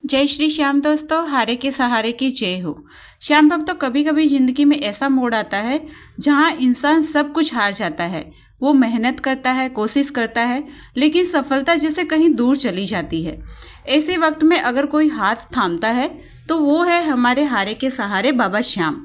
जय श्री श्याम दोस्तों, हारे के सहारे की जय हो। श्याम भक्तों, कभी कभी जिंदगी में ऐसा मोड़ आता है जहां इंसान सब कुछ हार जाता है। वो मेहनत करता है, कोशिश करता है, लेकिन सफलता जैसे कहीं दूर चली जाती है। ऐसे वक्त में अगर कोई हाथ थामता है तो वो है हमारे हारे के सहारे बाबा श्याम।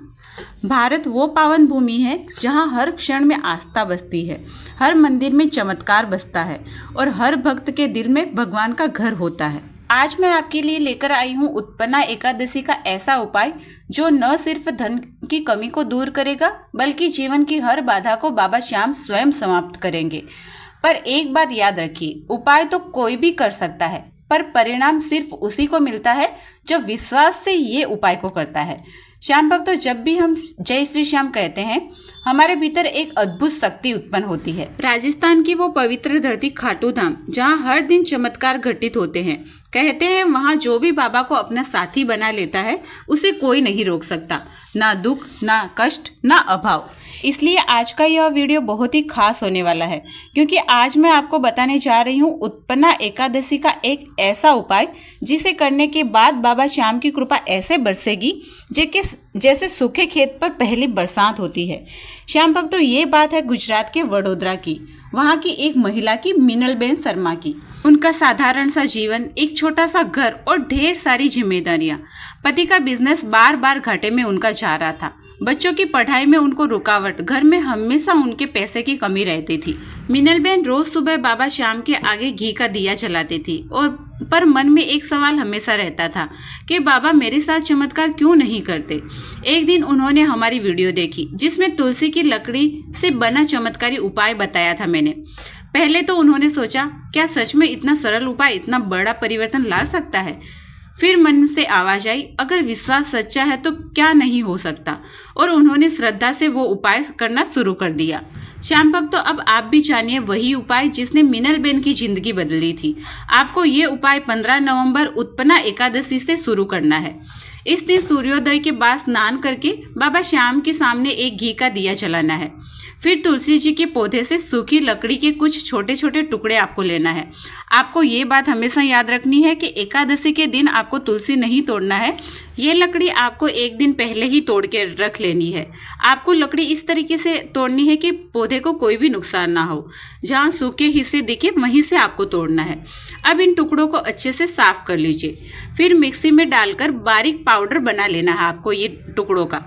भारत वो पावन भूमि है जहाँ हर क्षण में आस्था बसती है, हर मंदिर में चमत्कार बसता है और हर भक्त के दिल में भगवान का घर होता है। आज मैं आपके लिए लेकर आई हूँ उत्पन्ना एकादशी का ऐसा उपाय जो न सिर्फ धन की कमी को दूर करेगा बल्कि जीवन की हर बाधा को बाबा श्याम स्वयं समाप्त करेंगे। पर एक बात याद रखिए, उपाय तो कोई भी कर सकता है, पर परिणाम सिर्फ उसी को मिलता है जो विश्वास से ये उपाय को करता है। श्याम भक्तों, जब भी हम जय श्री श्याम कहते हैं, हमारे भीतर एक अद्भुत शक्ति उत्पन्न होती है। राजस्थान की वो पवित्र धरती खाटू धाम, जहाँ हर दिन चमत्कार घटित होते हैं। कहते हैं वहाँ जो भी बाबा को अपना साथी बना लेता है उसे कोई नहीं रोक सकता, ना दुख, ना कष्ट, ना अभाव। इसलिए आज का यह वीडियो बहुत ही खास होने वाला है, क्योंकि आज मैं आपको बताने जा रही हूँ उत्पन्ना एकादशी का एक ऐसा उपाय जिसे करने के बाद बाबा श्याम की कृपा ऐसे बरसेगी जैसे सूखे खेत पर पहली बरसात होती है। श्याम भक्तों, ये बात है गुजरात के वडोदरा की, वहाँ की एक महिला की, मीनलबेन शर्मा की। उनका साधारण सा जीवन, एक छोटा सा घर और ढेर सारी जिम्मेदारियां। पति का बिजनेस बार बार घाटे में उनका जा रहा था। बच्चों की पढ़ाई में उनको रुकावट, घर में हमेशा उनके पैसे की कमी रहती थी। मीनलबेन रोज सुबह बाबा श्याम के आगे घी का दिया जलाती थी पर मन में एक सवाल हमेशा रहता था कि बाबा मेरे साथ चमत्कार क्यों नहीं करते। एक दिन उन्होंने हमारी वीडियो देखी जिसमें तुलसी की लकड़ी से बना चमत्कारी उपाय बताया था मैंने। पहले तो उन्होंने सोचा, क्या सच में इतना सरल उपाय इतना बड़ा परिवर्तन ला सकता है। फिर मन से आवाज आई, अगर विश्वास सच्चा है तो क्या नहीं हो सकता, और उन्होंने श्रद्धा से वो उपाय करना शुरू कर दिया। श्याम भक्तों, अब आप भी जानिए वही उपाय जिसने मीनलबेन की जिंदगी बदली थी। आपको ये उपाय 15 नवंबर उत्पन्ना एकादशी से शुरू करना है। इस दिन सूर्योदय के बाद स्नान करके बाबा श्याम के सामने एक घी का दिया जलाना है। फिर तुलसी जी के पौधे से सूखी लकड़ी के कुछ छोटे छोटे टुकड़े आपको लेना है। आपको ये बात हमेशा याद रखनी है कि एकादशी के दिन आपको तुलसी नहीं तोड़ना है। ये लकड़ी आपको एक दिन पहले ही तोड़ के रख लेनी है। आपको लकड़ी इस तरीके से तोड़नी है कि पौधे को कोई भी नुकसान ना हो। जहाँ सूखे हिस्से दिखे वहीं से आपको तोड़ना है। अब इन टुकड़ों को अच्छे से साफ कर लीजिए। फिर मिक्सी में डालकर बारीक पाउडर बना लेना है आपको ये टुकड़ों का।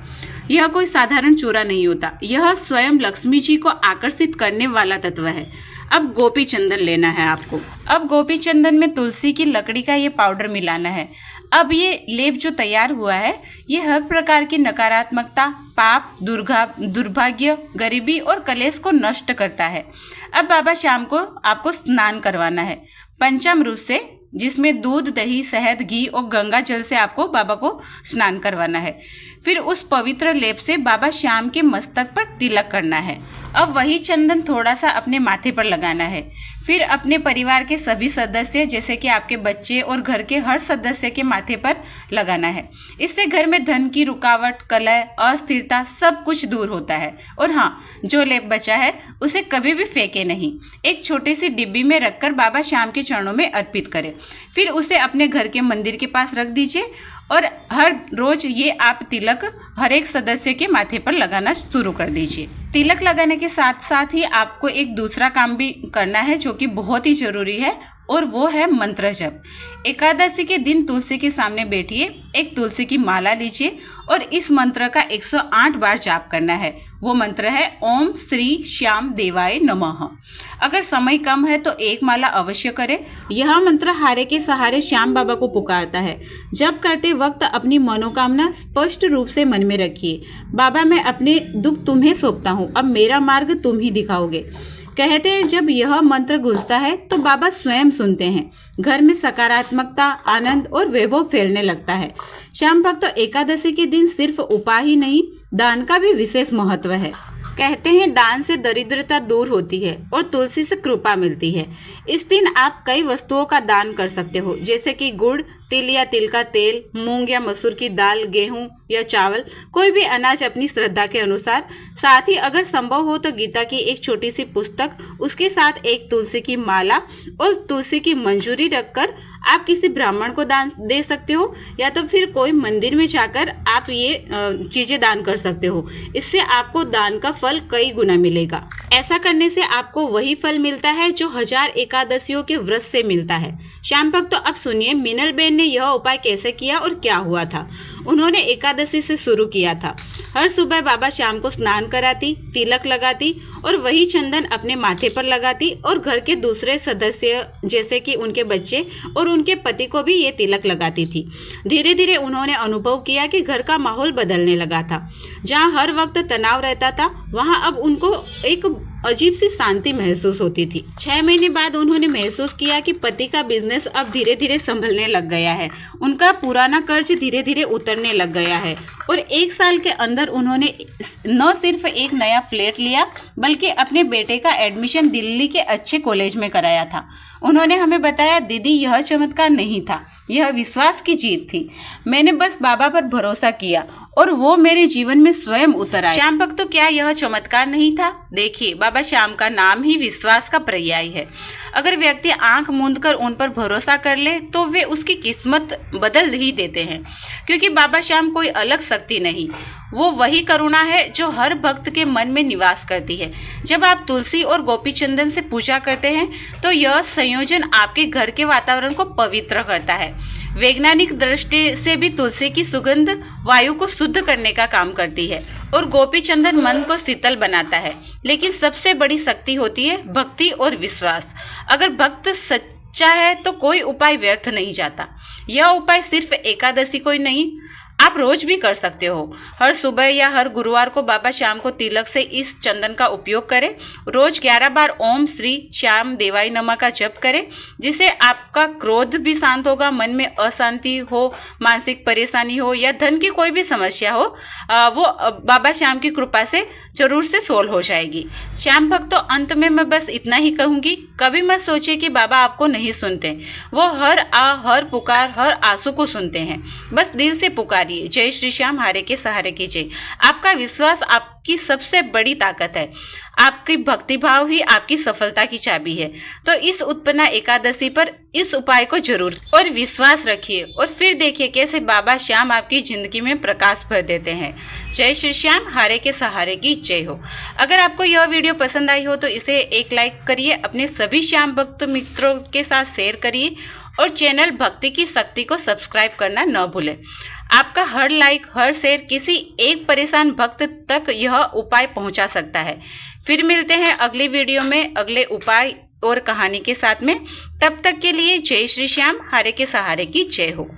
यह कोई साधारण चूरा नहीं होता, यह स्वयं लक्ष्मी जी को आकर्षित करने वाला तत्व है। अब गोपी चंदन लेना है आपको। अब गोपी चंदन में तुलसी की लकड़ी का ये पाउडर मिलाना है। अब ये लेप जो तैयार हुआ है, ये हर प्रकार की नकारात्मकता, पाप, दुर्भाग्य, गरीबी और कलेश को नष्ट करता है। अब बाबा श्याम को आपको स्नान करवाना है पंचामृत से, जिसमें दूध, दही, शहद, घी और गंगा जल से आपको बाबा को स्नान करवाना है। फिर उस पवित्र लेप से बाबा श्याम के मस्तक पर तिलक करना है। अब वही चंदन थोड़ा सा अपने माथे पर लगाना है। फिर अपने परिवार के सभी सदस्य, जैसे कि आपके बच्चे और घर के हर सदस्य के माथे पर लगाना है। इससे घर में धन की रुकावट, कलह, अस्थिरता सब कुछ दूर होता है। और हाँ, जो लेप बचा है उसे कभी भी फेंके नहीं, एक छोटी सी डिब्बी में रखकर बाबा श्याम के चरणों में अर्पित करें। फिर उसे अपने घर के मंदिर के पास रख दीजिए और हर रोज ये आप तिलक हर एक सदस्य के माथे पर लगाना शुरू कर दीजिए। तिलक लगाने के साथ साथ ही आपको एक दूसरा काम भी करना है जो कि बहुत ही जरूरी है, और वो है मंत्र जप। एकादशी के दिन तुलसी के सामने बैठिए, एक तुलसी की माला लीजिए और इस मंत्र का 108 बार जाप करना है। वो मंत्र है ओम श्री श्याम देवाय नमः। अगर समय कम है तो एक माला अवश्य करें। यह मंत्र हारे के सहारे श्याम बाबा को पुकारता है। जप करते वक्त अपनी मनोकामना स्पष्ट रूप से मन में रखिए। बाबा, मैं अपने दुख तुम्हें सौंपता हूँ, अब मेरा मार्ग तुम ही दिखाओगे। कहते हैं जब यह मंत्र गूंजता है तो बाबा स्वयं सुनते हैं। घर में सकारात्मकता, आनंद और वैभव फैलने लगता है। श्याम भक्तों, एकादशी के दिन सिर्फ उपाय ही नहीं, दान का भी विशेष महत्व है। कहते हैं दान से दरिद्रता दूर होती है और तुलसी से कृपा मिलती है। इस दिन आप कई वस्तुओं का दान कर सकते हो, जैसे कि गुड़, तिल या तिल का तेल, मूंग या मसूर की दाल, गेहूं या चावल, कोई भी अनाज अपनी श्रद्धा के अनुसार। साथ ही अगर संभव हो तो गीता की एक छोटी सी पुस्तक, उसके साथ एक तुलसी की माला और तुलसी की मंजूरी रखकर आप किसी ब्राह्मण को दान दे सकते हो, या तो फिर कोई मंदिर में जाकर आप ये चीज़ें दान कर सकते हो। इससे आपको दान का फल कई गुना मिलेगा। ऐसा करने से आपको वही फल मिलता है जो 1000 एकादशियों के व्रत से मिलता है। श्याम भक्त, तो अब सुनिए मीनल बेन ने यह उपाय कैसे किया और क्या हुआ था। उन्होंने एकादशी से शुरू किया था। हर सुबह बाबा शाम को स्नान कराती, तिलक लगाती और वही चंदन अपने माथे पर लगाती और घर के दूसरे सदस्य जैसे कि उनके बच्चे और उनके पति को भी ये तिलक लगाती थी। धीरे धीरे उन्होंने अनुभव किया कि घर का माहौल बदलने लगा था। जहाँ हर वक्त तनाव रहता था, वहाँ अब उनको एक अजीब सी शांति महसूस होती थी। 6 महीने बाद उन्होंने महसूस किया कि पति का बिजनेस अब धीरे धीरे संभलने लग गया है। उनका पुराना कर्ज धीरे धीरे उतरने लग गया है और 1 साल के अंदर उन्होंने न सिर्फ एक नया फ्लैट लिया, बल्कि अपने बेटे का एडमिशन दिल्ली के अच्छे कॉलेज में कराया था। उन्होंने हमें बताया, दीदी यह चमत्कार नहीं था, यह विश्वास की जीत थी। मैंने बस बाबा पर भरोसा किया और वो मेरे जीवन में स्वयं उतर आए। श्याम भक्त, तो क्या यह चमत्कार नहीं था? देखिए, बाबा श्याम का नाम ही विश्वास का पर्याय है। अगर व्यक्ति आंख मूंद कर उन पर भरोसा कर ले तो वे उसकी किस्मत बदल ही देते हैं, क्योंकि बाबा श्याम कोई अलग शक्ति नहीं, वो वही करुणा है जो हर भक्त के मन में निवास करती है। जब आप तुलसी और गोपी चंदन से पूजा करते हैं तो यह संयोजन आपके घर के वातावरण को पवित्र करता है। वैज्ञानिक दृष्टि से भी तुलसी की सुगंध वायु को शुद्ध करने का काम करती है और गोपी चंदन मन को शीतल बनाता है। लेकिन सबसे बड़ी शक्ति होती है भक्ति और विश्वास। अगर भक्त सच्चा है तो कोई उपाय व्यर्थ नहीं जाता। यह उपाय सिर्फ एकादशी को ही नहीं, आप रोज भी कर सकते हो। हर सुबह या हर गुरुवार को बाबा श्याम को तिलक से इस चंदन का उपयोग करें। रोज 11 बार ओम श्री श्याम देवाय नमः का जप करें, जिससे आपका क्रोध भी शांत होगा, मन में अशांति हो, मानसिक परेशानी हो या धन की कोई भी समस्या हो, वो बाबा श्याम की कृपा से जरूर से सोल्व हो जाएगी। श्याम भक्तों, अंत में मैं बस इतना ही कहूंगी, कभी मत सोचिए कि बाबा आपको नहीं सुनते। वो हर पुकार, हर आंसू को सुनते हैं। बस दिल से पुकार। जय श्री श्याम, हारे के सहारे की जय। आपका विश्वास आपकी सबसे बड़ी ताकत है। आपकी भक्ति भाव ही आपकी सफलता की चाबी है। तो इस उत्पन्ना एकादशी पर इस उपाय को जरूर और विश्वास रखिए और फिर देखिए कैसे बाबा श्याम आपकी जिंदगी में प्रकाश भर देते हैं। जय श्री श्याम, हारे के सहारे की जय हो। अगर आपको यह वीडियो पसंद आई हो तो इसे एक लाइक करिए, अपने सभी श्याम भक्त मित्रों के साथ शेयर करिए और चैनल भक्ति की शक्ति को सब्सक्राइब करना न भूलें। आपका हर लाइक, हर शेयर किसी एक परेशान भक्त तक यह उपाय पहुंचा सकता है। फिर मिलते हैं अगली वीडियो में अगले उपाय और कहानी के साथ में। तब तक के लिए जय श्री श्याम, हारे के सहारे की जय हो।